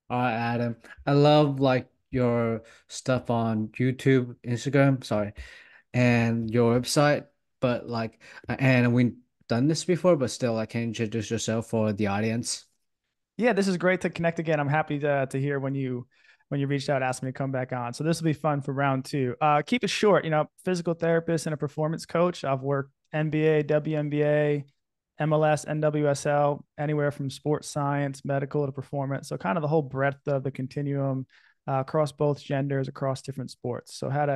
All right, Adam. I love like your stuff on YouTube, Instagram, sorry, and your website. But like, and we've done this before, but still, like, can you introduce yourself for the audience? Yeah, this is great to connect again. I'm happy to hear when you reached out, asked me to come back on. So this will be fun for round two. Keep it short. Physical therapist and a performance coach. I've worked NBA, WNBA, MLS, NWSL, anywhere from sports science, medical to performance. So kind of the whole breadth of the continuum across both genders, across different sports. So had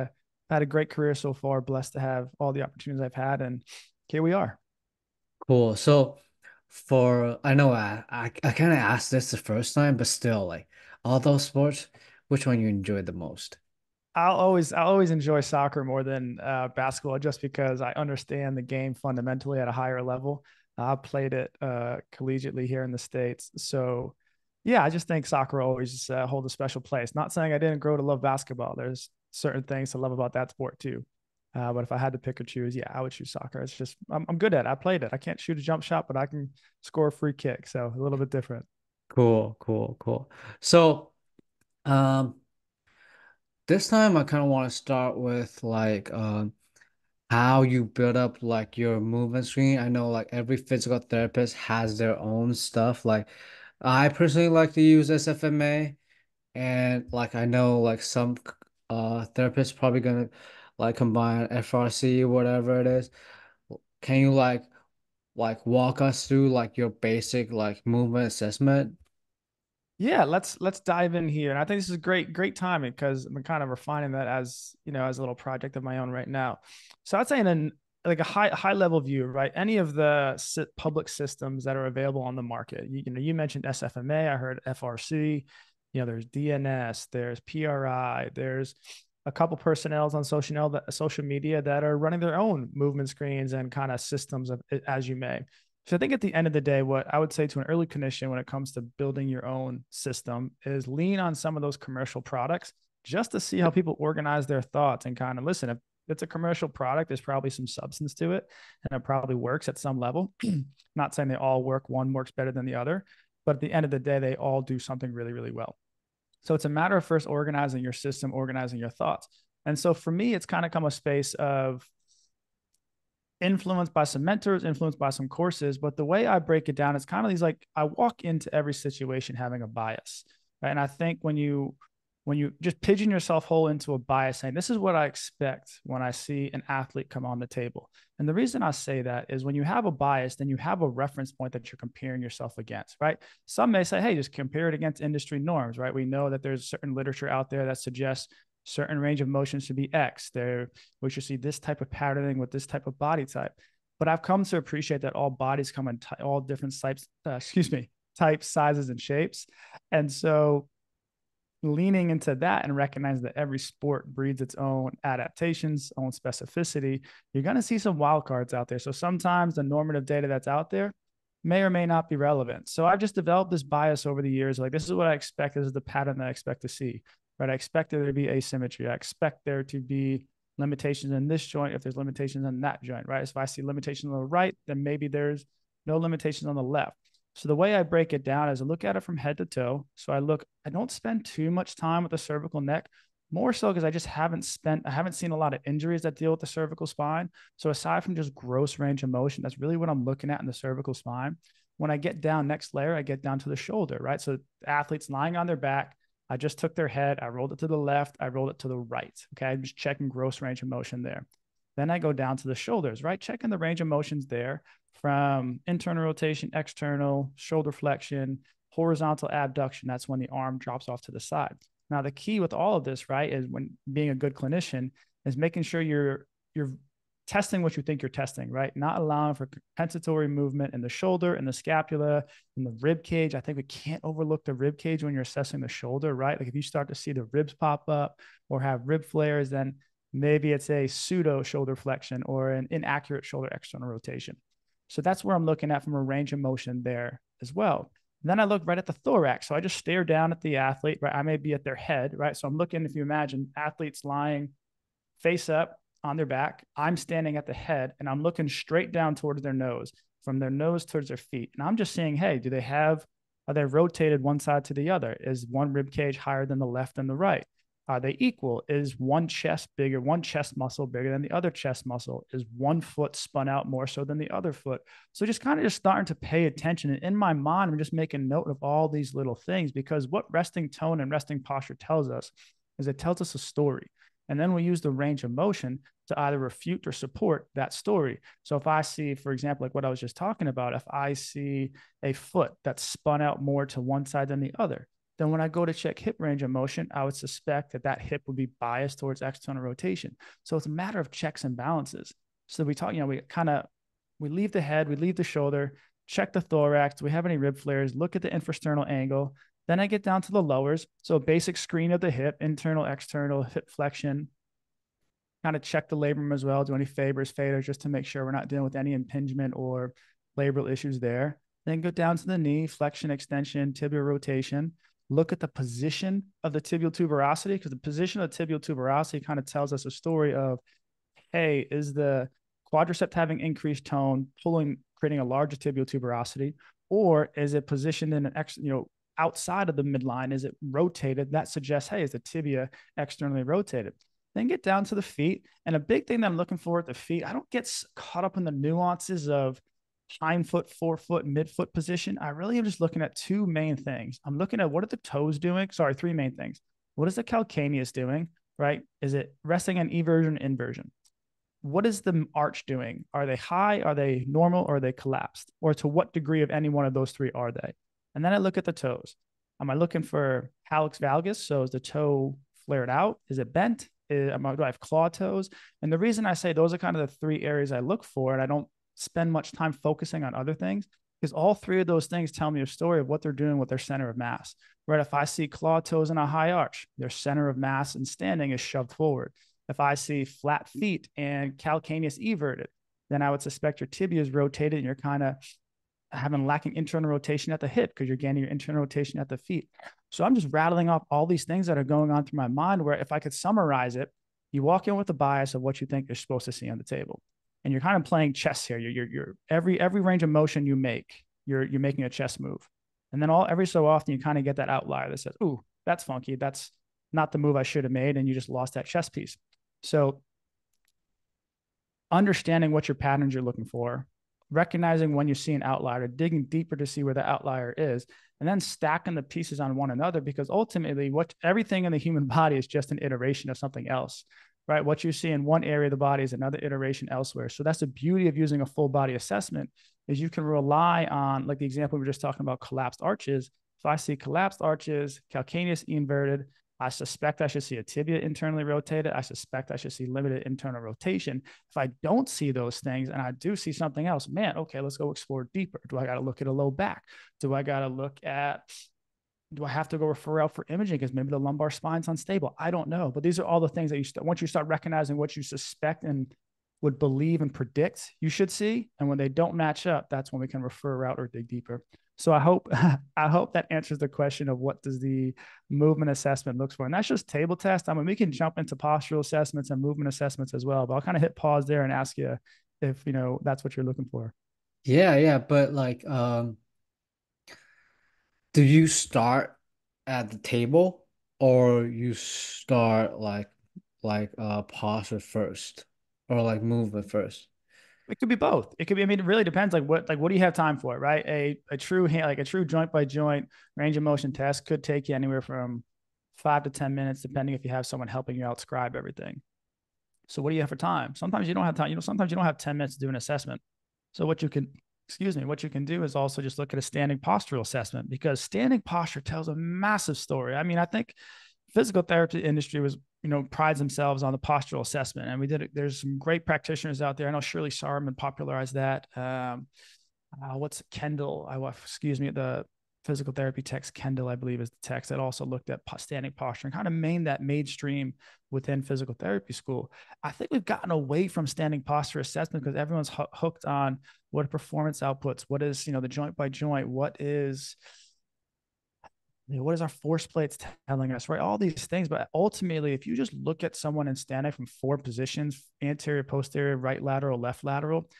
a great career so far. Blessed to have all the opportunities I've had, and here we are. Cool. So, for I know I kind of asked this the first time, but still, like, all those sports, which one you enjoyed the most? I'll always enjoy soccer more than basketball just because I understand the game fundamentally at a higher level. I played it collegiately here in the States. So yeah, I just think soccer always hold a special place. Not saying I didn't grow to love basketball. There's certain things to love about that sport too. But if I had to pick or choose, yeah, I would choose soccer. It's just I'm good at it. I played it. I can't shoot a jump shot, but I can score a free kick. So a little bit different. Cool, cool, cool. So, um, this time I kind of want to start with like how you build up like your movement screen. I know like every physical therapist has their own stuff. Like I personally like to use SFMA, and like I know like some therapists probably gonna like combine FRC, whatever it is. Can you like walk us through like your basic like movement assessment? Yeah, let's dive in here. And I think this is great timing because I'm kind of refining that as a little project of my own right now. So I'd say like a high level view, right? Any of the public systems that are available on the market. You mentioned SFMA, I heard FRC, there's DNS, there's PRI, there's a couple personnels on social media that are running their own movement screens and kind of systems of as you may. So I think at the end of the day, what I would say to an early clinician when it comes to building your own system is lean on some of those commercial products just to see how people organize their thoughts and kind of listen. If it's a commercial product, there's probably some substance to it and it probably works at some level. Not saying they all work, one works better than the other, but at the end of the day, they all do something really, really well. So it's a matter of first organizing your system, organizing your thoughts. And so for me, it's kind of come a space of influenced by some mentors, influenced by some courses. But the way I break it down, it's kind of these like I walk into every situation having a bias. Right. And I think when you just pigeon yourself whole into a bias saying this is what I expect when I see an athlete come on the table. And the reason I say that is when you have a bias, then you have a reference point that you're comparing yourself against, right? Some may say, hey, just compare it against industry norms, right? We know that there's certain literature out there that suggests certain range of motion should be X. There, we should see this type of patterning with this type of body type. But I've come to appreciate that all bodies come in all different types, types, sizes, and shapes. And so leaning into that and recognize that every sport breeds its own adaptations, own specificity, you're going to see some wild cards out there. So sometimes the normative data that's out there may or may not be relevant. So I've just developed this bias over the years. Like, this is what I expect. This is the pattern that I expect to see, right? I expect there to be asymmetry. I expect there to be limitations in this joint if there's limitations in that joint, right? So if I see limitations on the right, then maybe there's no limitations on the left. So the way I break it down is I look at it from head to toe. So I don't spend too much time with the cervical neck, more so because I haven't seen a lot of injuries that deal with the cervical spine. So aside from just gross range of motion, that's really what I'm looking at in the cervical spine. When I get down next layer, I get down to the shoulder, right? So athletes lying on their back, I just took their head, I rolled it to the left, I rolled it to the right. Okay. I'm just checking gross range of motion there. Then I go down to the shoulders, right? Checking the range of motions there from internal rotation, external, shoulder flexion, horizontal abduction. That's when the arm drops off to the side. Now, the key with all of this, right, is when being a good clinician is making sure you're testing what you think you're testing, right? Not allowing for compensatory movement in the shoulder and the scapula and the rib cage. I think we can't overlook the rib cage when you're assessing the shoulder, right? Like if you start to see the ribs pop up or have rib flares, then maybe it's a pseudo shoulder flexion or an inaccurate shoulder external rotation. So that's where I'm looking at from a range of motion there as well. And then I look right at the thorax. So I just stare down at the athlete, right? I may be at their head, right? So I'm looking, if you imagine athletes lying face up on their back, I'm standing at the head and I'm looking straight down towards their nose, from their nose towards their feet. And I'm just saying, hey, do they have Are they rotated one side to the other? Is one rib cage higher than the left and the right? Are they equal? Is one chest bigger, one chest muscle bigger than the other chest muscle? Is one foot spun out more so than the other foot? So just kind of just starting to pay attention. And in my mind, I'm just making note of all these little things, because what resting tone and resting posture tells us is it tells us a story. And then we use the range of motion to either refute or support that story. So if I see, for example, like what I was just talking about, if I see a foot that's spun out more to one side than the other, then when I go to check hip range of motion, I would suspect that that hip would be biased towards external rotation. So it's a matter of checks and balances. So we talk, we leave the head, we leave the shoulder, check the thorax. Do we have any rib flares? Look at the infrasternal angle. Then I get down to the lowers. So a basic screen of the hip, internal, external, hip flexion. Kind of check the labrum as well. Do any fibers, faders, just to make sure we're not dealing with any impingement or labral issues there. Then go down to the knee, flexion, extension, tibial rotation. Look at the position of the tibial tuberosity, because the position of the tibial tuberosity kind of tells us a story of, hey, is the quadricep having increased tone, creating a larger tibial tuberosity, or is it positioned in an outside of the midline? Is it rotated? That suggests, hey, is the tibia externally rotated? Then get down to the feet. And a big thing that I'm looking for at the feet, I don't get caught up in the nuances of hind foot, forefoot, midfoot position. I really am just looking at two main things. I'm looking at what are the toes doing? Sorry, three main things. What is the calcaneus doing, right? Is it resting on eversion, inversion? What is the arch doing? Are they high? Are they normal? Or are they collapsed? Or to what degree of any one of those three are they? And then I look at the toes. Am I looking for hallux valgus? So is the toe flared out? Is it bent? Do I have claw toes? And the reason I say those are kind of the three areas I look for, and I don't spend much time focusing on other things, because all three of those things tell me a story of what they're doing with their center of mass, right? If I see claw toes in a high arch, their center of mass and standing is shoved forward. If I see flat feet and calcaneus everted, then I would suspect your tibia is rotated and you're kind of lacking internal rotation at the hip because you're gaining your internal rotation at the feet. So I'm just rattling off all these things that are going on through my mind, where if I could summarize it, you walk in with a bias of what you think you're supposed to see on the table. And you're kind of playing chess here. You're every range of motion you make, you're making a chess move. And then every so often you kind of get that outlier that says, ooh, that's funky. That's not the move I should have made. And you just lost that chess piece. So understanding what your patterns you're looking for, recognizing when you see an outlier, digging deeper to see where the outlier is, and then stacking the pieces on one another, because ultimately everything in the human body is just an iteration of something else. Right? What you see in one area of the body is another iteration elsewhere. So that's the beauty of using a full body assessment, is you can rely on, like the example we were just talking about, collapsed arches. If I see collapsed arches, calcaneus inverted, I suspect I should see a tibia internally rotated. I suspect I should see limited internal rotation. If I don't see those things and I do see something else, man, okay, let's go explore deeper. Do I got to look at a low back? Do I have to go refer out for imaging because maybe the lumbar spine's unstable? I don't know. But these are all the things that once you start recognizing what you suspect and would believe and predict you should see, and when they don't match up, that's when we can refer out or dig deeper. So I hope that answers the question of what does the movement assessment looks for. And that's just table test. I mean, we can jump into postural assessments and movement assessments as well, but I'll kind of hit pause there and ask you if, that's what you're looking for. Yeah. But like, do you start at the table or you start like posture first or like movement first? It could be both. It could be, I mean, it really depends. What do you have time for, right? A true joint by joint range of motion test could take you anywhere from 5 to 10 minutes, depending if you have someone helping you out scribe everything. So what do you have for time? Sometimes you don't have time. Sometimes you don't have 10 minutes to do an assessment. So what you can do is also just look at a standing postural assessment, because standing posture tells a massive story. I mean, I think physical therapy industry prides themselves on the postural assessment, and there's some great practitioners out there. I know Shirley Sarman popularized that. What's Kendall? The physical therapy text Kendall, I believe, is the text that also looked at standing posture and kind of made that mainstream within physical therapy school. I think we've gotten away from standing posture assessment because everyone's hooked on what are performance outputs, what is the joint by joint, what is our force plates telling us, right? All these things. But ultimately, if you just look at someone and standing from 4 positions, anterior, posterior, right lateral, left lateral,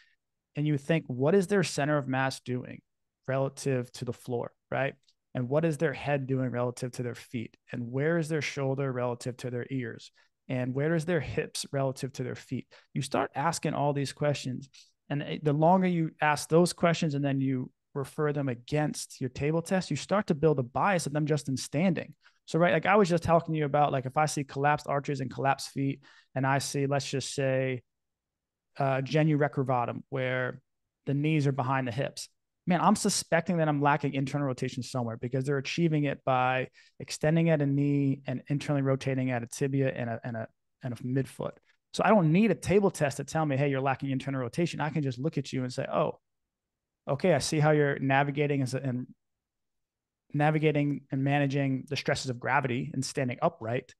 and you think, what is their center of mass doing relative to the floor, right? and what is their head doing relative to their feet, and where is their shoulder relative to their ears, and where is their hips relative to their feet. You start asking all these questions, and the longer you ask those questions and then you refer them against your table test, you start to build a bias of them just in standing. So, right, like I was just talking to you about, like if I see collapsed arches and collapsed feet, and I see, let's just say, genu recurvatum, where the knees are behind the hips, man, I'm suspecting that I'm lacking internal rotation somewhere, because they're achieving it by extending at a knee and internally rotating at a tibia and a midfoot. So I don't need a table test to tell me, hey, you're lacking internal rotation. I can just look at you and say, oh, okay, I see how you're navigating and managing the stresses of gravity and standing upright.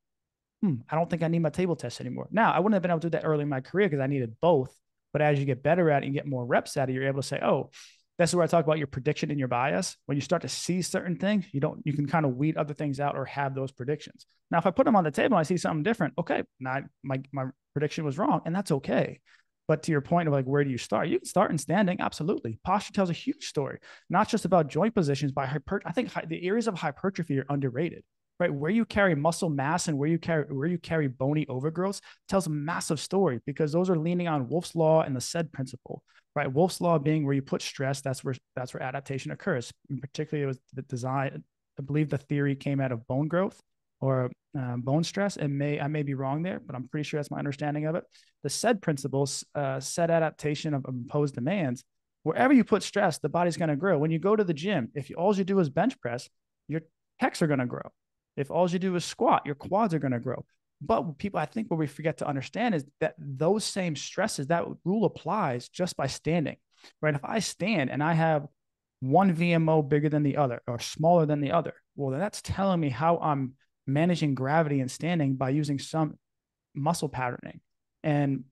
I don't think I need my table test anymore. Now, I wouldn't have been able to do that early in my career because I needed both. But as you get better at it and get more reps at it, you're able to say, oh, that's where I talk about your prediction and your bias. When you start to see certain things, you can kind of weed other things out or have those predictions. Now, if I put them on the table and I see something different, okay, now my prediction was wrong, and that's okay. But to your point of like, where do you start? You can start in standing. Absolutely. Posture tells a huge story, not just about joint positions, but I think the areas of hypertrophy are underrated, right? Where you carry muscle mass and where you carry bony overgrowths tells a massive story, because those are leaning on Wolff's law and the SAID principle, right? Wolff's law being where you put stress, that's where adaptation occurs. And particularly, it was the design. I believe the theory came out of bone growth or bone stress. I may be wrong there, but I'm pretty sure that's my understanding of it. The SAID principles, SAID adaptation of imposed demands. Wherever you put stress, the body's going to grow. When you go to the gym, if all you do is bench press, your pecs are going to grow. If all you do is squat, your quads are going to grow. But people, I think what we forget to understand is that those same stresses, that rule applies just by standing, right? If I stand and I have one VMO bigger than the other or smaller than the other, well, then that's telling me how I'm managing gravity and standing by using some muscle patterning. And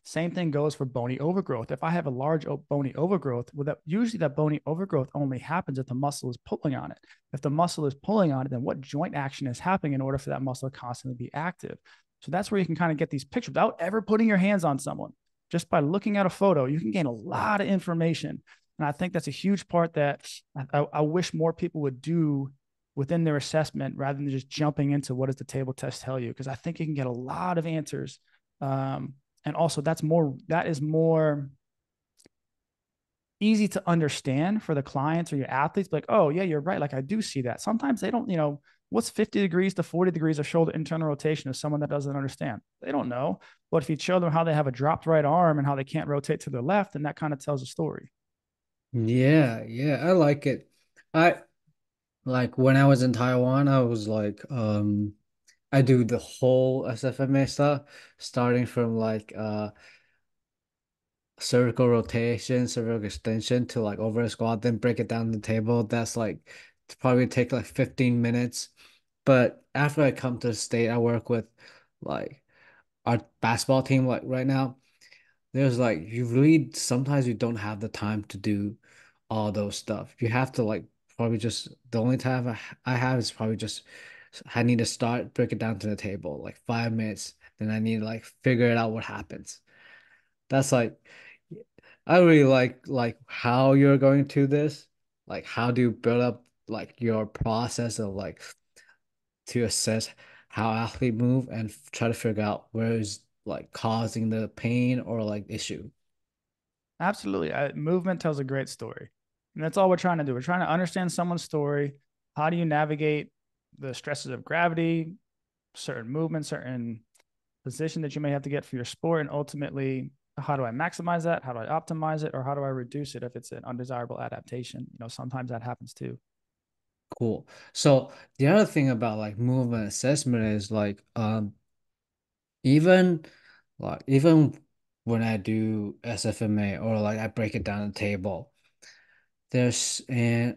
same thing goes for bony overgrowth. If I have a large bony overgrowth, well, usually that bony overgrowth only happens if the muscle is pulling on it. If the muscle is pulling on it, then what joint action is happening in order for that muscle to constantly be active? So that's where you can kind of get these pictures without ever putting your hands on someone. Just by looking at a photo, you can gain a lot of information. And I think that's a huge part that I wish more people would do within their assessment, rather than just jumping into what does the table test tell you, because I think you can get a lot of answers. And also that is more easy to understand for the clients or your athletes. Like, oh yeah, you're right. Like I do see that. Sometimes they don't, what's 50 degrees to 40 degrees of shoulder internal rotation is someone that doesn't understand. They don't know. But if you show them how they have a dropped right arm and how they can't rotate to the left, then that kind of tells a story. Yeah, yeah, I like it. I like when I was in Taiwan, I was like, I do the whole SFMA stuff, starting from like circle rotation, circle extension to like over a squat, then break it down the table. That's like probably take like 15 minutes. But after I come to the state, I work with like our basketball team like right now. There's like you really sometimes you don't have the time to do all those stuff. You have to like probably just the only time I have is probably just I need to start break it down to the table like 5 minutes. Then I need to like figure it out what happens. That's like I really like how you're going to this. Like how do you build up like your process of like to assess how athlete move and try to figure out where is like causing the pain or like issue. Absolutely. Movement tells a great story. And that's all we're trying to do. We're trying to understand someone's story. How do you navigate the stresses of gravity, certain movements, certain position that you may have to get for your sport, and ultimately, how do I maximize that? How do I optimize it? Or how do I reduce it if it's an undesirable adaptation? Sometimes that happens too. Cool. So the other thing about like movement assessment is like even even when I do SFMA or like I break it down the table, there's and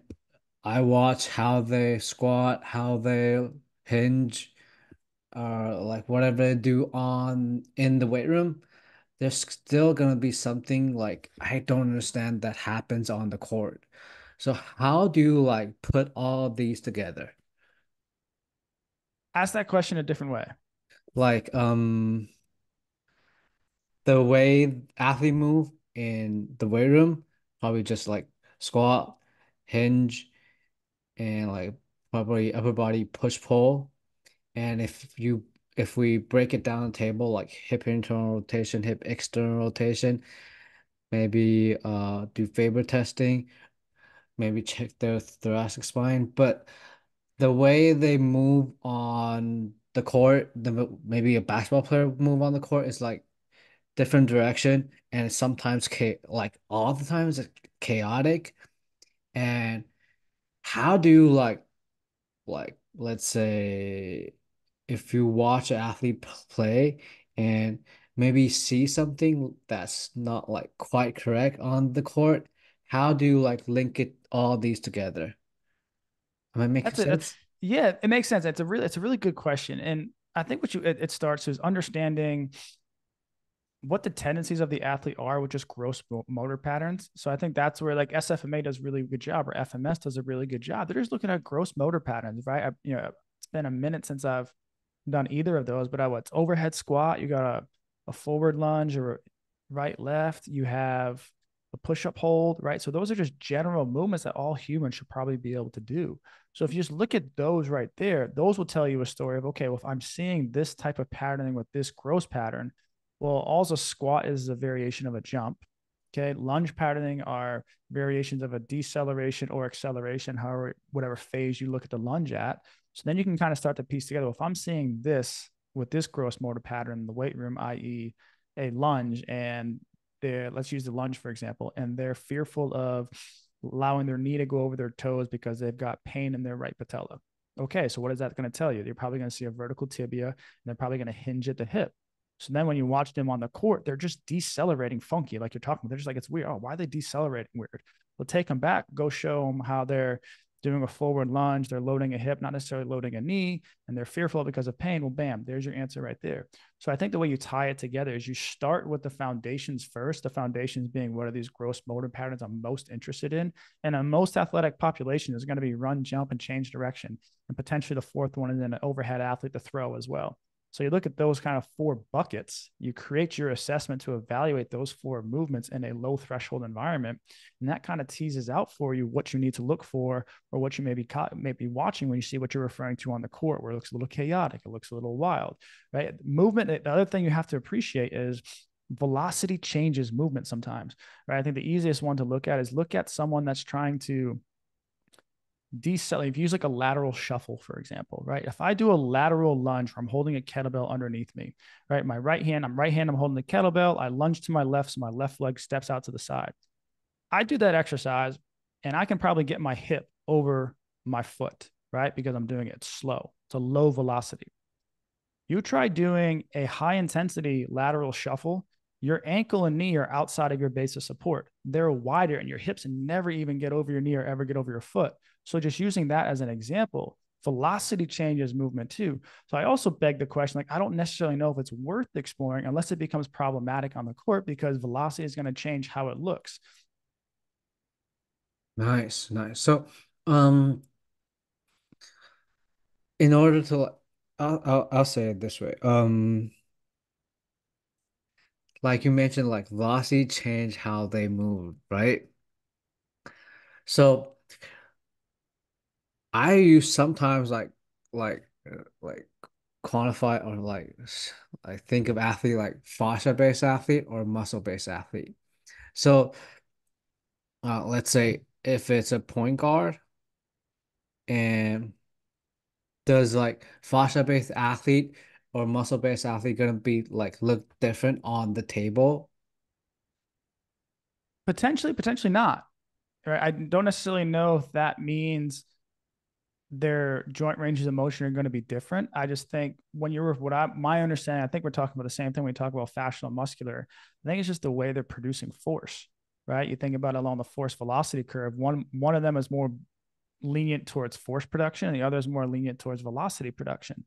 I watch how they squat, how they hinge, or like whatever they do on in the weight room. There's still gonna be something like I don't understand that happens on the court. So how do you like put all these together? Ask that question a different way. Like the way athlete move in the weight room, probably just like squat, hinge, and like probably upper body push pull. And if we break it down the table, like hip internal rotation, hip external rotation, maybe do Faber testing, maybe check their thoracic spine. But the way they move on the court, maybe a basketball player move on the court is like different direction, and it's sometimes like all the times it's chaotic. And how do you like let's say if you watch an athlete play and maybe see something that's not like quite correct on the court, how do you like link it all these together? Am I making That's it. sense? Yeah, it makes sense. It's a really good question. And I think it starts is understanding what the tendencies of the athlete are with just gross motor patterns. So I think that's where like SFMA does a really good job, or FMS does a really good job. They're just looking at gross motor patterns, right? It's been a minute since I've done either of those, but it's overhead squat. You got a forward lunge or right, left. You have a push-up hold, right? So those are just general movements that all humans should probably be able to do. So if you just look at those right there, those will tell you a story of, okay, well, if I'm seeing this type of patterning with this gross pattern, well, also squat is a variation of a jump. Okay. Lunge patterning are variations of a deceleration or acceleration, however, whatever phase you look at the lunge at. So then you can kind of start to piece together. Well, if I'm seeing this with this gross motor pattern in the weight room, i.e., a lunge, and let's use the lunge, for example, and they're fearful of allowing their knee to go over their toes because they've got pain in their right patella. Okay. So what is that going to tell you? You're probably going to see a vertical tibia, and they're probably going to hinge at the hip. So then when you watch them on the court, they're just decelerating funky, like you're talking about. They're just like, it's weird. Oh, why are they decelerating weird? We'll take them back, go show them how they're doing a forward lunge. They're loading a hip, not necessarily loading a knee, and they're fearful because of pain. Well, bam, there's your answer right there. So I think the way you tie it together is you start with the foundations first, the foundations being what are these gross motor patterns I'm most interested in. And in most athletic population is going to be run, jump, and change direction. And potentially the fourth one is an overhead athlete to throw as well. So you look at those kind of four buckets, you create your assessment to evaluate those four movements in a low threshold environment. And that kind of teases out for you what you need to look for, or what you may be watching when you see what you're referring to on the court, where it looks a little chaotic, it looks a little wild, right? Movement, the other thing you have to appreciate is velocity changes movement sometimes, right? I think the easiest one to look at is look at someone that's trying to decelerate. If you use like a lateral shuffle, for example, right? If I do a lateral lunge where I'm holding a kettlebell underneath me, right? My right hand, I'm holding the kettlebell. I lunge to my left, so my left leg steps out to the side. I do that exercise and I can probably get my hip over my foot, right? Because I'm doing it slow. It's a low velocity. You try doing a high intensity lateral shuffle, your ankle and knee are outside of your base of support. They're wider and your hips never even get over your knee or ever get over your foot. So just using that as an example, velocity changes movement too. So I also beg the question, like, I don't necessarily know if it's worth exploring unless it becomes problematic on the court, because velocity is going to change how it looks. Nice, nice. So, um, in order to, I'll say it this way. Like you mentioned, like velocity change how they move, right? So I use sometimes like quantify or like think of athlete like fascia-based athlete or muscle-based athlete. So let's say if it's a point guard, and does like fascia-based athlete or muscle-based athlete gonna be like look different on the table? Potentially not. Right? I don't necessarily know if that means their joint ranges of motion are going to be different. I just think when you're my understanding, I think we're talking about the same thing when we talk about fascial and muscular. I think it's just the way they're producing force, right? You think about it along the force velocity curve. One of them is more lenient towards force production, and the other is more lenient towards velocity production.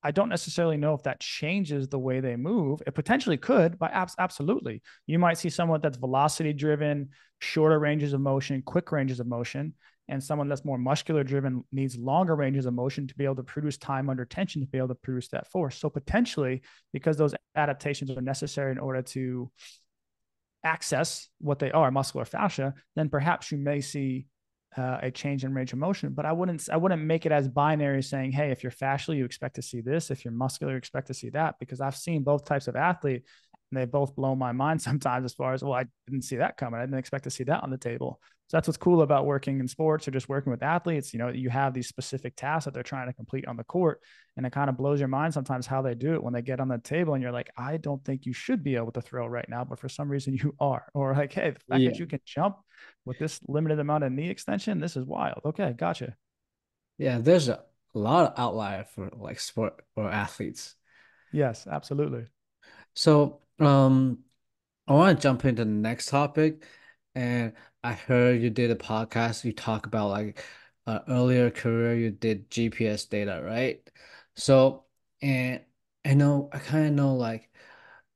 I don't necessarily know if that changes the way they move. It potentially could, but absolutely. You might see someone that's velocity driven, shorter ranges of motion, quick ranges of motion, and someone that's more muscular driven needs longer ranges of motion to be able to produce time under tension to be able to produce that force. So potentially, because those adaptations are necessary in order to access what they are, muscle or fascia, then perhaps you may see a change in range of motion, but I wouldn't make it as binary saying, hey, if you're fascial, you expect to see this. If you're muscular, you expect to see that, because I've seen both types of athlete and they both blow my mind sometimes as far as, well, I didn't see that coming. I didn't expect to see that on the table. So that's what's cool about working in sports or just working with athletes. You have these specific tasks that they're trying to complete on the court, and it kind of blows your mind sometimes how they do it when they get on the table and you're like, I don't think you should be able to throw right now, but for some reason you are. Or like, hey, the fact that you can jump with this limited amount of knee extension, this is wild. Okay, gotcha. Yeah, there's a lot of outlier for like sport or athletes. Yes, absolutely. So, I want to jump into the next topic, and I heard you did a podcast. You talk about like earlier career you did GPS data, right? So, and I kind of know like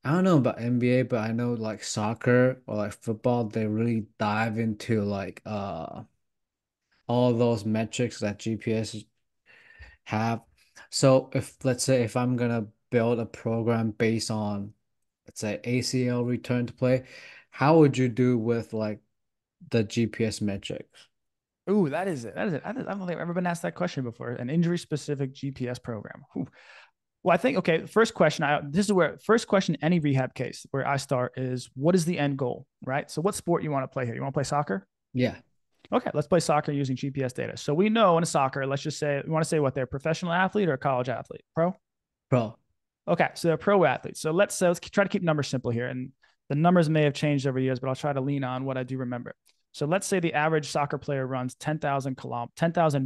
I don't know about NBA, but I know like soccer or like football, they really dive into like all those metrics that GPS have. So if let's say if I'm gonna build a program based on let's say ACL return to play, how would you do with like the GPS metrics? Ooh, that is it. That is it. I don't think I've ever been asked that question before. An injury specific GPS program. Ooh. Well, I think, okay, first question, this is where first question, any rehab case where I start is, what is the end goal, right? So what sport you want to play here? You want to play soccer? Yeah, Okay, let's play soccer using GPS data. So we know in soccer, let's just say, we want to say what they're a professional athlete or a college athlete? Pro? pro. Okay, so they're pro athletes. So let's try to keep numbers simple here. And the numbers may have changed over years, but I'll try to lean on what I do remember. So let's say the average soccer player runs 10,000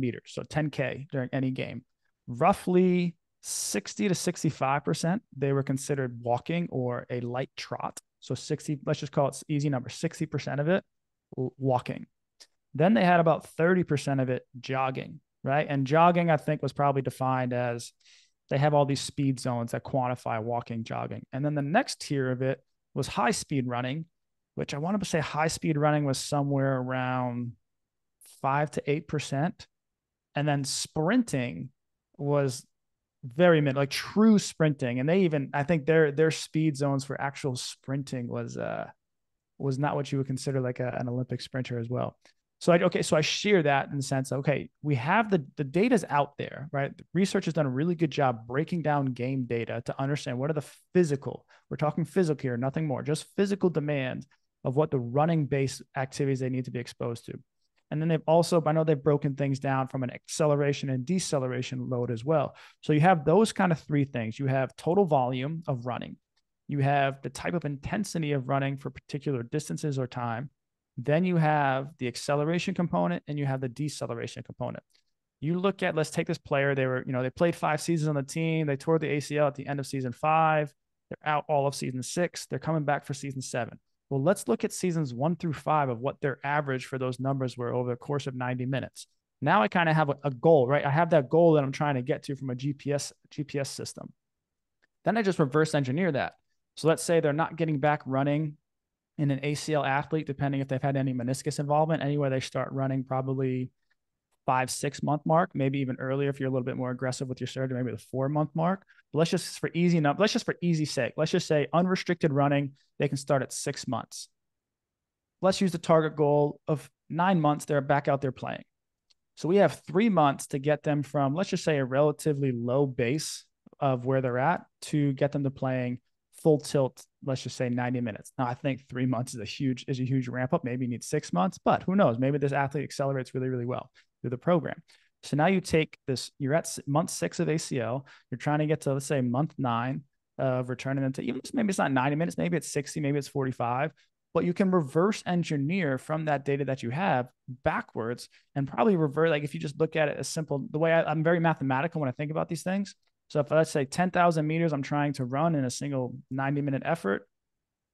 meters, so 10K during any game. Roughly 60 to 65%, they were considered walking or a light trot. So 60, let's just call it easy number, 60% of it walking. Then they had about 30% of it jogging, right? And jogging, I think, was probably defined as they have all these speed zones that quantify walking, jogging. And then the next tier of it was high speed running, which I want to say high speed running was somewhere around 5 to 8%. And then sprinting was very mid, like true sprinting. And they even, I think their speed zones for actual sprinting was not what you would consider like an Olympic sprinter as well. So so I share that in the sense of, okay, we have the data's out there, right? Research has done a really good job breaking down game data to understand what are the physical, we're talking physical here, nothing more, just physical demands of what the running based activities they need to be exposed to. And then I know they've broken things down from an acceleration and deceleration load as well. So you have those kind of three things. You have total volume of running. You have the type of intensity of running for particular distances or time. Then you have the acceleration component and you have the deceleration component. You look at, let's take this player. They played 5 seasons on the team. They tore the ACL at the end of season 5. They're out all of season 6. They're coming back for season 7. Well, let's look at seasons 1 through 5 of what their average for those numbers were over the course of 90 minutes. Now I kind of have a goal, right? I have that goal that I'm trying to get to from a GPS system. Then I just reverse engineer that. So let's say they're not getting back running in an ACL athlete, depending if they've had any meniscus involvement, anywhere they start running probably 5-6 month mark, maybe even earlier if you're a little bit more aggressive with your surgery, maybe the 4-month mark. But let's just for easy sake, let's just say unrestricted running, they can start at 6 months. Let's use the target goal of 9 months. They're back out there playing. So we have 3 months to get them from, let's just say, a relatively low base of where they're at to get them to playing full tilt, let's just say 90 minutes. Now, I think 3 months is a huge ramp up. Maybe you need 6 months, but who knows? Maybe this athlete accelerates really, really well through the program. So now you take this, you're at month 6 of ACL. You're trying to get to, let's say, month 9 of returning them to, even maybe it's not 90 minutes, maybe it's 60, maybe it's 45, but you can reverse engineer from that data that you have backwards and probably revert. Like if you just look at it as simple, the way I'm very mathematical when I think about these things. So if let's say 10,000 meters, I'm trying to run in a single 90-minute effort.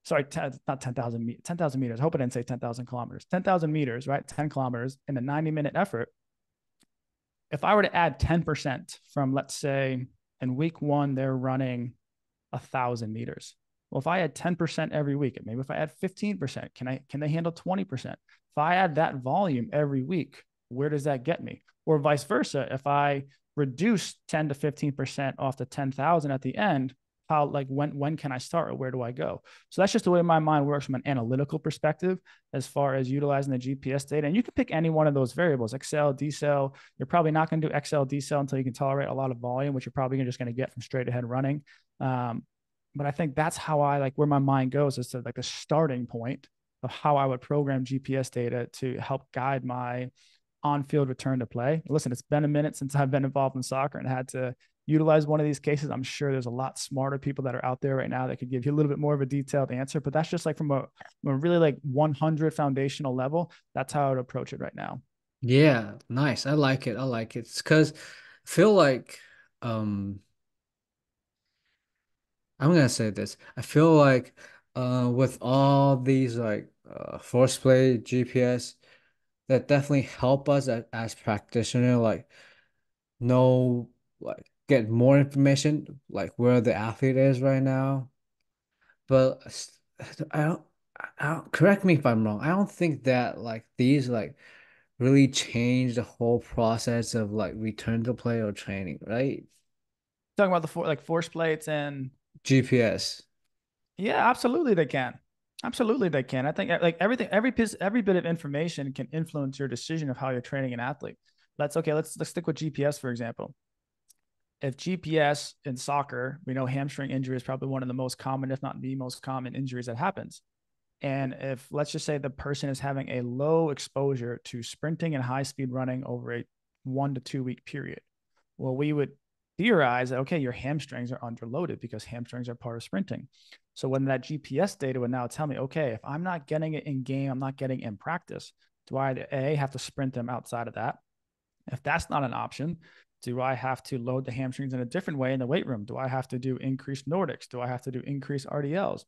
Sorry, not 10,000 meters. I hope I didn't say 10,000 kilometers. 10,000 meters, right? 10 kilometers in a 90-minute effort. If I were to add 10% from, let's say, in week 1, they're running 1,000 meters. Well, if I add 10% every week, maybe if I add 15%, can they handle 20%? If I add that volume every week, where does that get me? Or vice versa, if I reduce 10 to 15% off the 10,000 at the end, how, like, when can I start or where do I go? So that's just the way my mind works from an analytical perspective as far as utilizing the GPS data. And you can pick any one of those variables, XL, decel. You're probably not going to do XL, decel until you can tolerate a lot of volume, which you're probably just going to get from straight ahead running. But I think that's how I like where my mind goes as to like the starting point of how I would program GPS data to help guide my on-field return to play. Listen, it's been a minute since I've been involved in soccer and had to utilize one of these cases. I'm sure there's a lot smarter people that are out there right now that could give you a little bit more of a detailed answer, but that's just like from a really like 100 foundational level. That's how I would approach it right now. Yeah, nice. I like it. I like it. It's because I feel like um I'm gonna say this. I feel like with all these like force play GPS that definitely help us as practitioner like know like get more information like where the athlete is right now. But I don't I don't correct me if I'm wrong. I don't think that like these like really change the whole process of like return to play or training, right? Talking about the like force plates and GPS. yeah, absolutely they can. Absolutely they can. I think like everything, every bit of information can influence your decision of how you're training an athlete. That's okay. Let's stick with GPS for example. If GPS in soccer, we know hamstring injury is probably one of the most common, if not the most common injuries that happens. And if let's just say the person is having a low exposure to sprinting and high speed running over a 1 to 2 week period, well, we would theorize that, okay, your hamstrings are underloaded because hamstrings are part of sprinting. So when that GPS data would now tell me, okay, if I'm not getting it in game, I'm not getting it in practice, do I A, have to sprint them outside of that? If that's not an option, do I have to load the hamstrings in a different way in the weight room? Do I have to do increased Nordics? Do I have to do increased RDLs?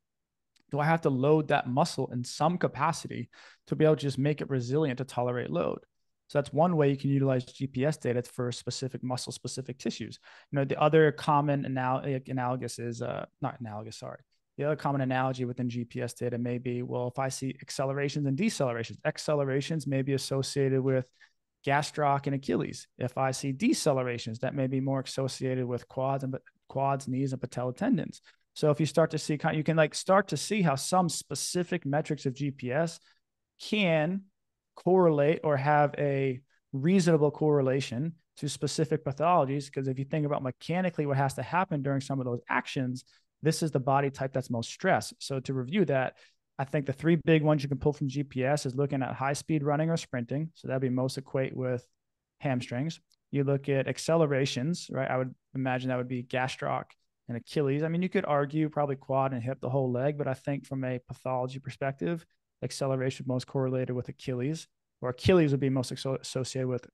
Do I have to load that muscle in some capacity to be able to just make it resilient to tolerate load? So that's one way you can utilize GPS data for specific muscle specific tissues. The other common analogous is not analogous, sorry. The other common analogy within GPS data may be, well, if I see accelerations and decelerations, accelerations may be associated with gastroc and Achilles. If I see decelerations, that may be more associated with quads, knees, and patella tendons. So if you start to see, you can like start to see how some specific metrics of GPS can correlate or have a reasonable correlation to specific pathologies. Because if you think about mechanically what has to happen during some of those actions, this is the body type that's most stressed. So to review that, I think the three big ones you can pull from GPS is looking at high speed running or sprinting. So that'd be most equate with hamstrings. You look at accelerations, right? I would imagine that would be gastroc and Achilles. I mean, you could argue probably quad and hip, the whole leg, but I think from a pathology perspective, acceleration most correlated with Achilles, or Achilles would be most associated with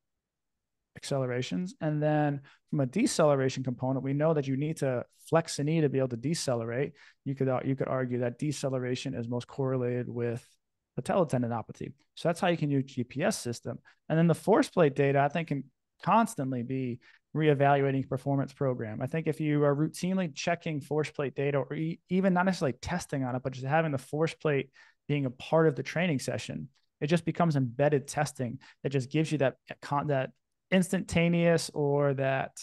accelerations. And then from a deceleration component, we know that you need to flex the knee to be able to decelerate. You could argue that deceleration is most correlated with patella tendinopathy. So that's how you can use GPS system. And then the force plate data, I think, can constantly be reevaluating performance program. I think if you are routinely checking force plate data or even not necessarily testing on it, but just having the force plate being a part of the training session, it just becomes embedded testing that just gives you that instantaneous or that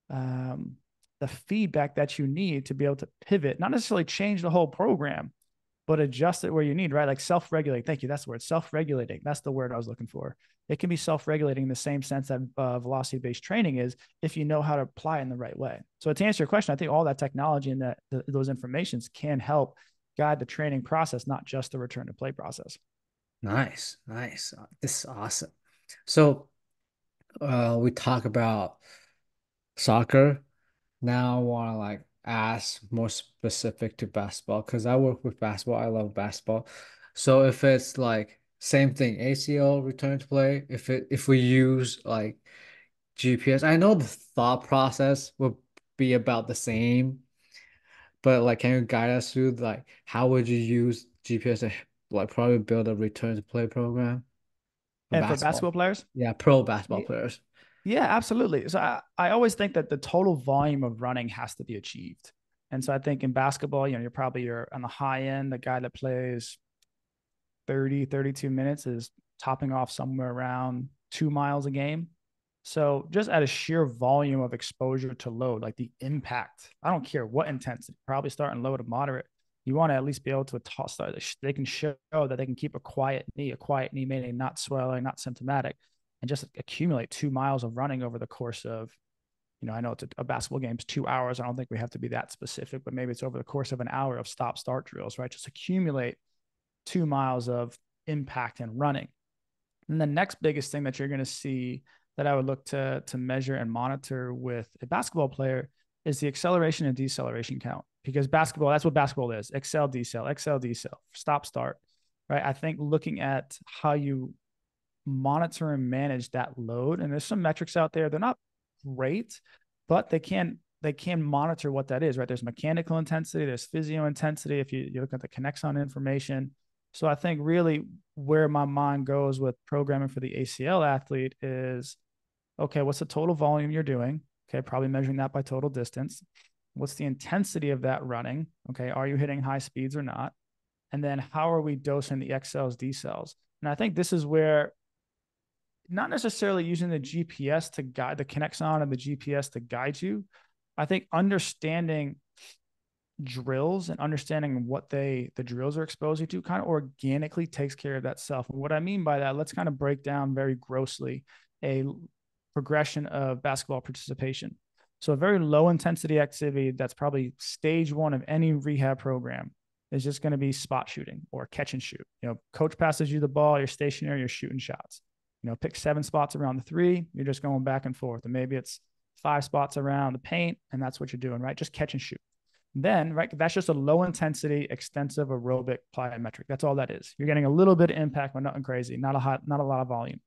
the feedback that you need to be able to pivot, not necessarily change the whole program, but adjust it where you need, right? Like self-regulate. Thank you. That's the word. Self-regulating. That's the word I was looking for. It can be self-regulating in the same sense that velocity-based training is if you know how to apply it in the right way. So to answer your question, I think all that technology and those informations can help guide the training process, not just the return to play process. Nice, nice. This is awesome. So we talk about soccer. Now I want to like ask more specific to basketball because I work with basketball. I love basketball. So if it's like same thing, ACL return to play, if we use like GPS, I know the thought process will be about the same, but like can you guide us through like how would you use GPS to like probably build a return to play program for And for basketball? basketball players, Yeah, pro basketball yeah, players. yeah, absolutely. So I always think that the total volume of running has to be achieved. And so I think in basketball, you're on the high end, the guy that plays 30, 32 minutes is topping off somewhere around 2 miles a game. So just at a sheer volume of exposure to load, like the impact, I don't care what intensity, probably starting low to moderate. You want to at least be able to toss that. They can show that they can keep a quiet knee meaning not swelling, not symptomatic, and just accumulate 2 miles of running over the course of, I know it's a basketball game's 2 hours. I don't think we have to be that specific, but maybe it's over the course of an hour of stop start drills, right? Just accumulate 2 miles of impact and running. And the next biggest thing that you're going to see that I would look to measure and monitor with a basketball player is the acceleration and deceleration count. Because basketball, that's what basketball is: accel, decel, stop, start. Right. I think looking at how you monitor and manage that load, and there's some metrics out there. They're not great, but they can monitor what that is. Right. There's mechanical intensity, there's physio intensity. If you look at the Connexon information. So I think really where my mind goes with programming for the ACL athlete is, okay, what's the total volume you're doing? Okay, probably measuring that by total distance. What's the intensity of that running? Okay, are you hitting high speeds or not? And then how are we dosing the accels, decels? And I think this is where not necessarily using the GPS to guide the Connexon and the GPS to guide you. I think understanding drills and understanding what the drills are exposed you to kind of organically takes care of that self. And what I mean by that, let's kind of break down very grossly a progression of basketball participation. So a very low intensity activity that's probably stage one of any rehab program is just going to be spot shooting or catch and shoot. Coach passes you the ball, you're stationary, you're shooting shots. Pick 7 spots around the 3, you're just going back and forth. And maybe it's 5 spots around the paint, and that's what you're doing, right? Just catch and shoot. Then, right, that's just a low intensity, extensive aerobic plyometric. That's all that is. You're getting a little bit of impact, but nothing crazy, not a lot of volume.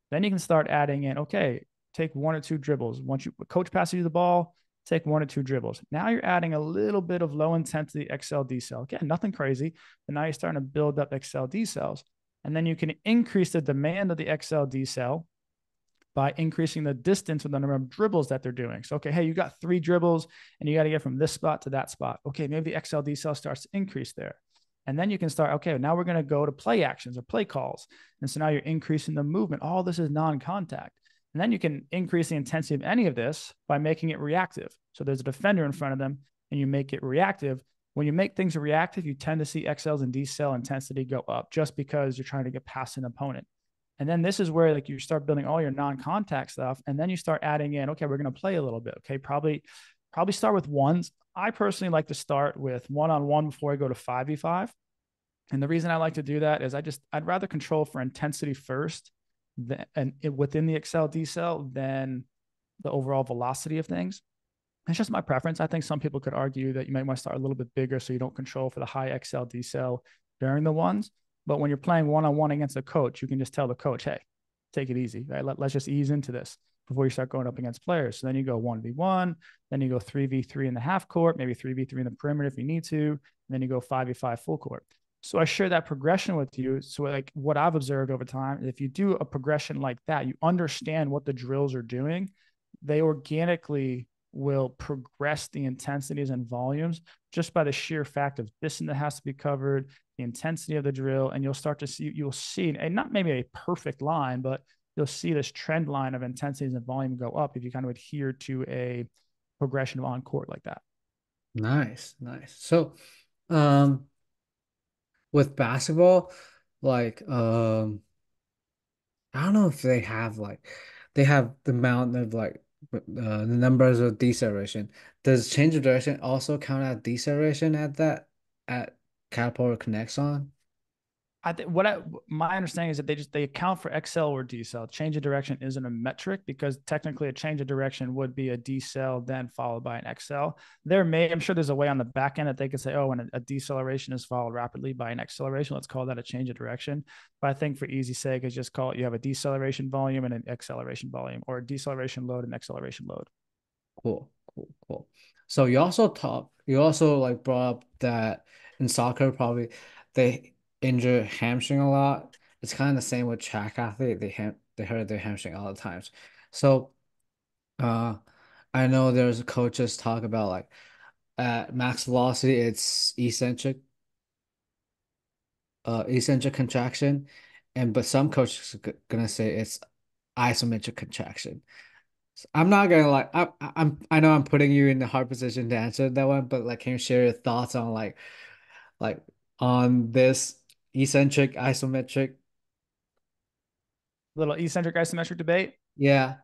Then you can start adding in, okay, take 1 or 2 dribbles. Once coach passes you the ball, take 1 or 2 dribbles. Now you're adding a little bit of low intensity accel decel. Again, nothing crazy, but now you're starting to build up accel decels. And then you can increase the demand of the accel decel by increasing the distance with the number of dribbles that they're doing. So, okay, hey, you got 3 dribbles and you got to get from this spot to that spot. Okay, maybe the accel decel starts to increase there. And then you can start, okay, now we're going to go to play actions or play calls. And so now you're increasing the movement. All this is non-contact. And then you can increase the intensity of any of this by making it reactive. So there's a defender in front of them and you make it reactive. When you make things reactive, you tend to see accels and decel intensity go up just because you're trying to get past an opponent. And then this is where you start building all your non-contact stuff. And then you start adding in, okay, we're going to play a little bit. Okay, probably start with ones. I personally like to start with 1-on-1 before I go to 5v5. And the reason I like to do that is I'd rather control for intensity first within the accel decel than the overall velocity of things. It's just my preference. I think some people could argue that you might want to start a little bit bigger so you don't control for the high accel decel during the ones. But when you're playing 1-on-1 against a coach, you can just tell the coach, hey, take it easy. Right? Let's just ease into this before you start going up against players. So then you go 1v1, then you go 3v3 in the half court, maybe 3v3 in the perimeter if you need to, and then you go 5v5 full court. So I share that progression with you. So like what I've observed over time, if you do a progression like that, you understand what the drills are doing, they organically will progress the intensities and volumes just by the sheer fact of distance that has to be covered, the intensity of the drill, and you'll see, and not maybe a perfect line, but you'll see this trend line of intensities and volume go up if you kind of adhere to a progression on court like that. Nice, nice. So, with basketball, like, I don't know if they have the amount of the numbers of deceleration. Does change of direction also count as deceleration at catapult or Connexon? I think my understanding is that they account for accel or decel. Change of direction isn't a metric because technically a change of direction would be a decel then followed by an accel. I'm sure there's a way on the back end that they could say, oh, when a deceleration is followed rapidly by an acceleration, let's call that a change of direction. But I think for easy sake, it's just call it, you have a deceleration volume and an acceleration volume, or a deceleration load and acceleration load. Cool, cool, cool. So you also like brought up that in soccer probably they injure hamstring a lot. It's kind of the same with track athlete. They hurt their hamstring all the times. So uh I know there's coaches talk about like at max velocity it's eccentric contraction, and but some coaches are gonna say it's isometric contraction. I'm not gonna like I know I'm putting you in the hard position to answer that one, but like can you share your thoughts on like on this eccentric isometric? Little eccentric isometric debate. Yeah.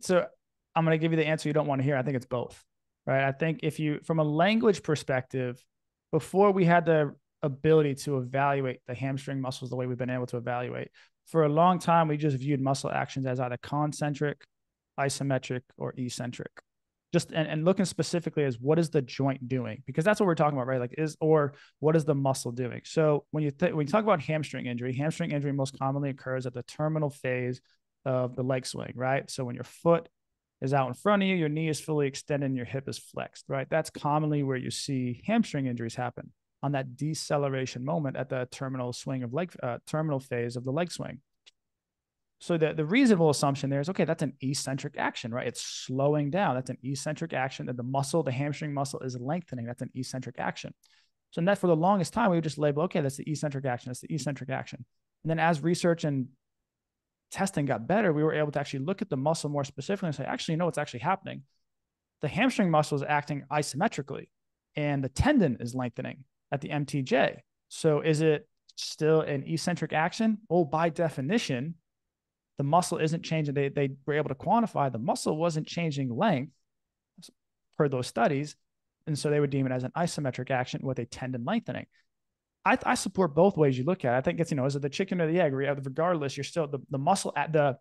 So I'm going to give you the answer you don't want to hear. I think it's both, right? I think if you, from a language perspective, before we had the ability to evaluate the hamstring muscles the way we've been able to evaluate, for a long time, we just viewed muscle actions as either concentric, isometric, or eccentric. Just and looking specifically as what is the joint doing, because that's what we're talking about, right? Like or what is the muscle doing? So when you talk about hamstring injury most commonly occurs at the terminal phase of the leg swing, right? So when your foot is out in front of you, your knee is fully extended, and your hip is flexed, right? That's commonly where you see hamstring injuries happen, on that deceleration moment at the terminal phase of the leg swing. So the reasonable assumption there is, okay, that's an eccentric action, right? It's slowing down. That's an eccentric action. That the hamstring muscle is lengthening. That's an eccentric action. So that for the longest time, we would just label, okay, that's the eccentric action. That's the eccentric action. And then as research and testing got better, we were able to actually look at the muscle more specifically and say, actually, you know what's actually happening? The hamstring muscle is acting isometrically, and the tendon is lengthening at the MTJ. So is it still an eccentric action? Well, by definition, the muscle isn't changing. They were able to quantify the muscle wasn't changing length per those studies. And so they would deem it as an isometric action with a tendon lengthening. I support both ways you look at it. I think it's, is it the chicken or the egg? Regardless, you're still the muscle at the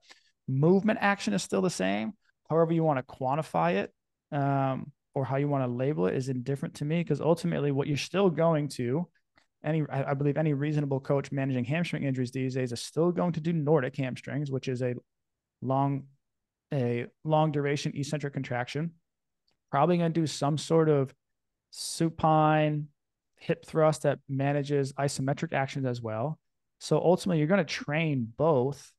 movement action is still the same. However you want to quantify it, or how you want to label it is indifferent to me, because ultimately what you're still going to, I believe any reasonable coach managing hamstring injuries these days is still going to do Nordic hamstrings, which is a long duration eccentric contraction. Probably going to do some sort of supine hip thrust that manages isometric actions as well. So ultimately, you're going to train both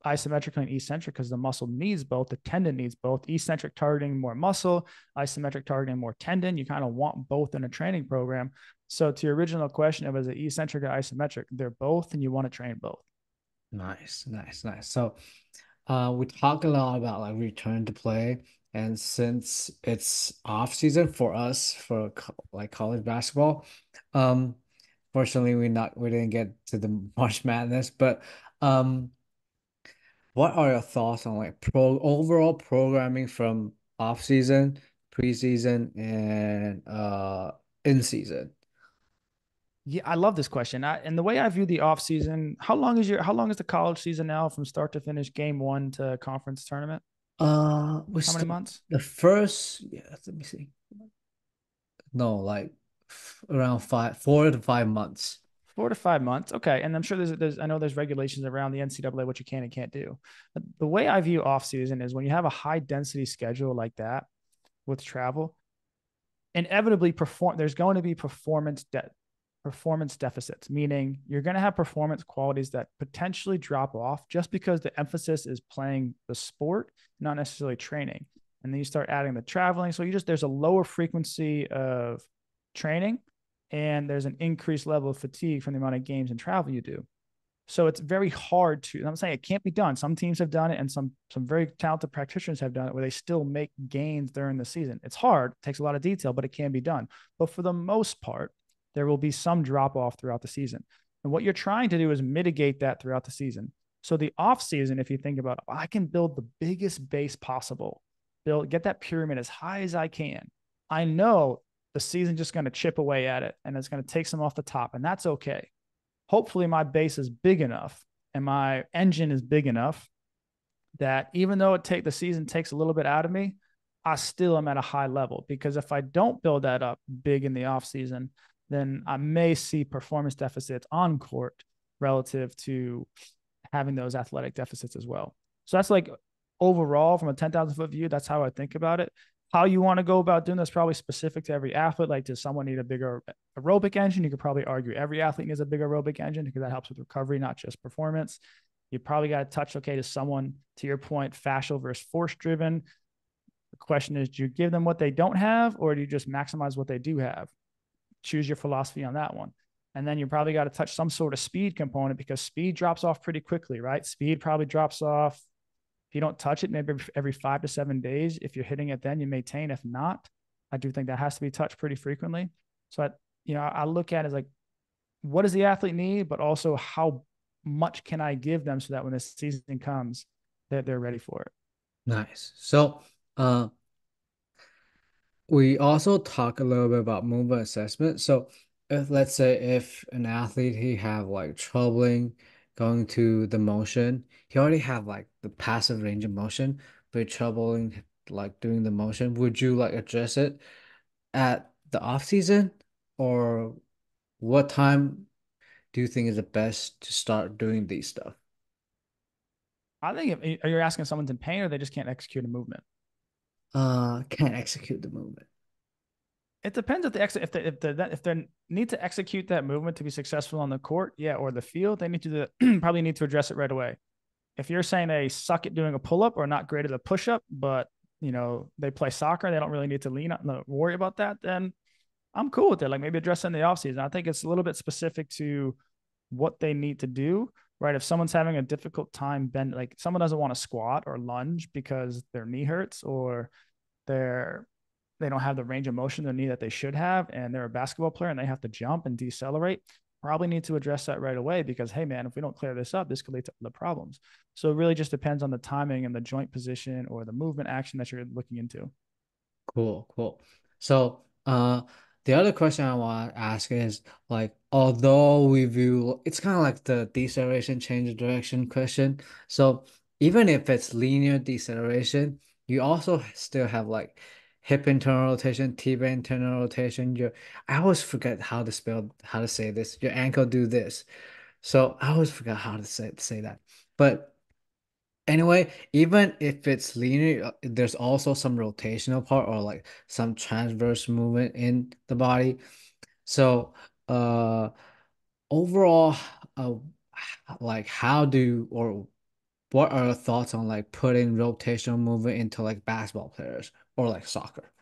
isometrically and eccentric because the muscle needs both. The tendon needs both. Eccentric targeting more muscle, isometric targeting more tendon. You kind of want both in a training program. So to your original question of is it eccentric or isometric, they're both, and you want to train both. Nice, nice, nice. So we talk a lot about like return to play, and since it's off season for us for like college basketball, um, fortunately we didn't get to the March Madness, but what are your thoughts on like overall programming from off season, preseason, and in season? Yeah, I love this question. And the way I view the off season, how long is the college season now from start to finish, game one to conference tournament? We How many start months? the first, yeah, let me see. No, like around 4 to 5 months. 4 to 5 months. Okay. And I'm sure I know there's regulations around the NCAA, what you can and can't do. But the way I view off season is when you have a high density schedule like that with travel, inevitably there's going to be performance deficits, meaning you're going to have performance qualities that potentially drop off just because the emphasis is playing the sport, not necessarily training. And then you start adding the traveling. So there's a lower frequency of training, and there's an increased level of fatigue from the amount of games and travel you do. So it's very hard to, I'm saying it can't be done. Some teams have done it, and some very talented practitioners have done it where they still make gains during the season. It's hard, it takes a lot of detail, but it can be done. But for the most part, there will be some drop off throughout the season. And what you're trying to do is mitigate that throughout the season. So the off season, if you think about, I can build the biggest base possible, get that pyramid as high as I can. I know the season's just going to chip away at it, and it's going to take some off the top, and that's okay. Hopefully my base is big enough and my engine is big enough that even though the season takes a little bit out of me, I still am at a high level. Because if I don't build that up big in the off season, then I may see performance deficits on court relative to having those athletic deficits as well. So that's like overall from a 10,000 foot view, that's how I think about it. How you want to go about doing this probably specific to every athlete. Like, does someone need a bigger aerobic engine? You could probably argue every athlete needs a bigger aerobic engine because that helps with recovery, not just performance. You probably got to touch, okay, to someone, to your point, fascial versus force driven. The question is, do you give them what they don't have, or do you just maximize what they do have? Choose your philosophy on that one. And then you probably got to touch some sort of speed component, because speed drops off pretty quickly, right? Speed probably drops off If you don't touch it, maybe every 5 to 7 days. If you're hitting it, then you maintain. If not, I do think that has to be touched pretty frequently. So I look at it as like, what does the athlete need, but also how much can I give them so that when the season comes, that they're ready for it. Nice. So, we also talk a little bit about movement assessment. So if let's say if an athlete he have like troubling going to the motion, he already have like the passive range of motion, but troubling like doing the motion, would you like address it at the off season, or what time do you think is the best to start doing these stuff? I think if are you asking if someone's in pain or they just can't execute a movement? Can't execute the movement. It depends if they need to execute that movement to be successful on the court, yeah, or the field. They need to probably need to address it right away. If you're saying they suck at doing a pull up or not great at a push up, but they play soccer, they don't really need to worry about that, then I'm cool with it. Like maybe address it in the offseason. I think it's a little bit specific to what they need to do, right? If someone's having a difficult time like someone doesn't want to squat or lunge because their knee hurts or they're they don't have the range of motion in their knee that they should have, and they're a basketball player and they have to jump and decelerate, probably need to address that right away because, hey, man, if we don't clear this up, this could lead to other problems. So it really just depends on the timing and the joint position or the movement action that you're looking into. Cool, cool. So, the other question I want to ask is like, although we view it's kind of like the deceleration change of direction question. So, even if it's linear deceleration, you also still have like hip internal rotation, tibia internal rotation. I always forget how to say this. Your ankle do this. So I always forgot how to say that. But anyway, even if it's linear, there's also some rotational part or like some transverse movement in the body. So, overall, uh, like how do or what are your thoughts on like putting rotational movement into like basketball players or like soccer?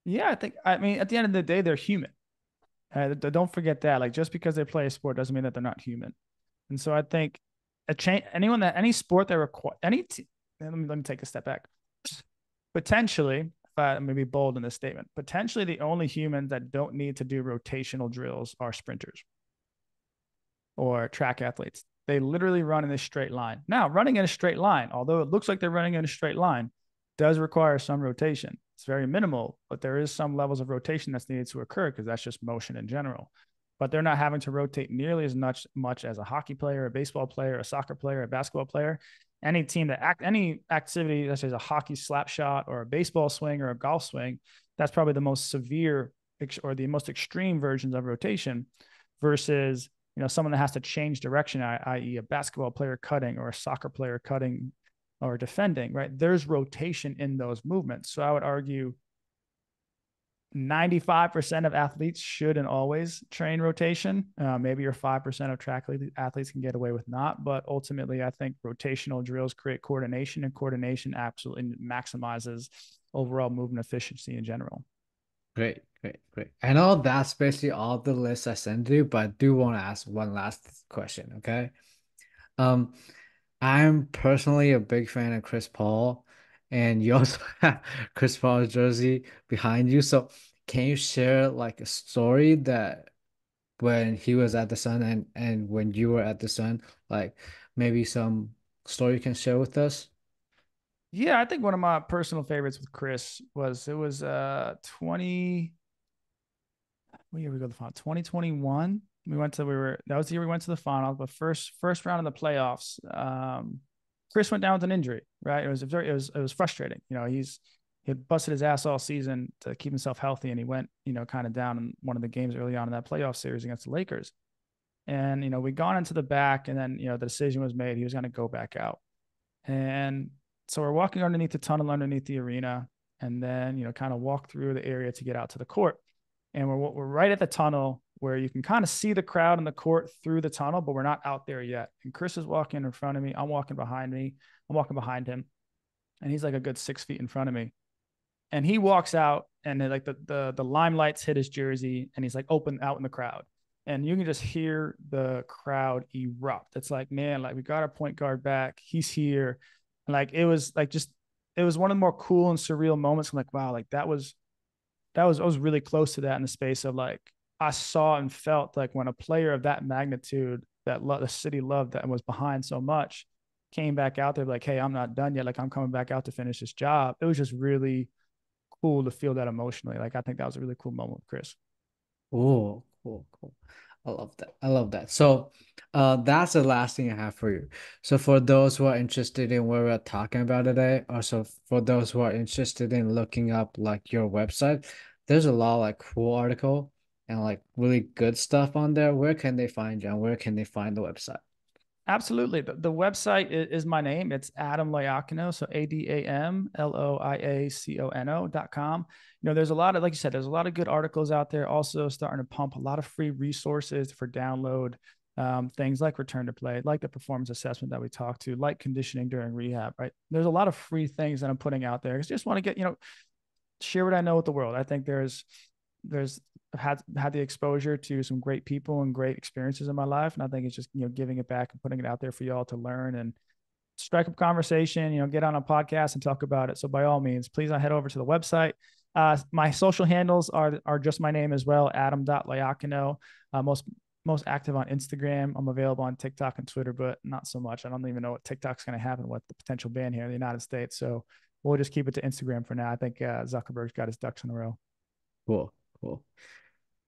Yeah, I mean, at the end of the day, they're human. Don't forget that. Like, just because they play a sport doesn't mean that they're not human. And so I think any sport that require let me take a step back. Potentially, if I may be bold in this statement, potentially the only humans that don't need to do rotational drills are sprinters or track athletes. They literally run in a straight line. Now, running in a straight line, although it looks like they're running in a straight line, does require some rotation. It's very minimal, but there is some levels of rotation that's needed to occur because that's just motion in general. But they're not having to rotate nearly as much as a hockey player, a baseball player, a soccer player, a basketball player. Any activity such as a hockey slap shot or a baseball swing or a golf swing, that's probably the most severe or the most extreme versions of rotation versus someone that has to change direction, i.e. a basketball player cutting or a soccer player cutting or defending, right? There's rotation in those movements. So I would argue 95% of athletes should and always train rotation. Maybe your 5% of track athletes can get away with not, but ultimately I think rotational drills create coordination, and coordination absolutely maximizes overall movement efficiency in general. Great, great, great. I know that's basically all the list I sent you, but I do want to ask one last question, okay? Um, I'm personally a big fan of Chris Paul, and you also have Chris Paul's jersey behind you. So can you share like a story that when he was at the Sun and when you were at the Sun, like maybe some story you can share with us? Yeah, I think one of my personal favorites with Chris was 20 what year we go to the final? 2021. That was the year we went to the finals, but first round of the playoffs. Chris went down with an injury, right? It was frustrating. He had busted his ass all season to keep himself healthy, and he went, kind of down in one of the games early on in that playoff series against the Lakers. And we'd gone into the back, and then the decision was made he was going to go back out. And so we're walking underneath the tunnel underneath the arena, and then kind of walk through the area to get out to the court. And we're right at the tunnel where you can kind of see the crowd in the court through the tunnel, but we're not out there yet. And Chris is walking in front of me. I'm walking behind him, and he's like a good 6 feet in front of me. And he walks out, and like the limelights hit his jersey, and he's like open out in the crowd. And you can just hear the crowd erupt. It's like, man, like we got our point guard back. He's here. Like it was like just it was one of the more cool and surreal moments. I'm like, wow, like I was really close to that in the space of like I saw and felt like when a player of that magnitude that the city loved that was behind so much came back out there like, hey, I'm not done yet. Like I'm coming back out to finish this job. It was just really cool to feel that emotionally. Like I think that was a really cool moment with Chris. Oh, cool, cool. I love that. I love that. So, that's the last thing I have for you. So, for those who are interested in what we're talking about today, also for those who are interested in looking up like your website, there's a lot of like cool article and like really good stuff on there. Where can they find you and where can they find the website? Absolutely. The website is my name. It's adam.loiacono. So ADAMLOIACONO.com. You know, there's a lot of, like you said, there's a lot of good articles out there. Also starting to pump a lot of free resources for download. Things like return to play, like the performance assessment that we talked to, like conditioning during rehab, right? There's a lot of free things that I'm putting out there. I just want to get, share what I know with the world. I think there's had the exposure to some great people and great experiences in my life, and I think it's just giving it back and putting it out there for y'all to learn and strike up conversation. Get on a podcast and talk about it. So by all means, please head over to the website. My social handles are just my name as well, adam.loiacono. Most active on Instagram. I'm available on TikTok and Twitter, but not so much. I don't even know what TikTok's going to happen with the potential ban here in the United States. So we'll just keep it to Instagram for now. I think Zuckerberg's got his ducks in a row. Cool, cool.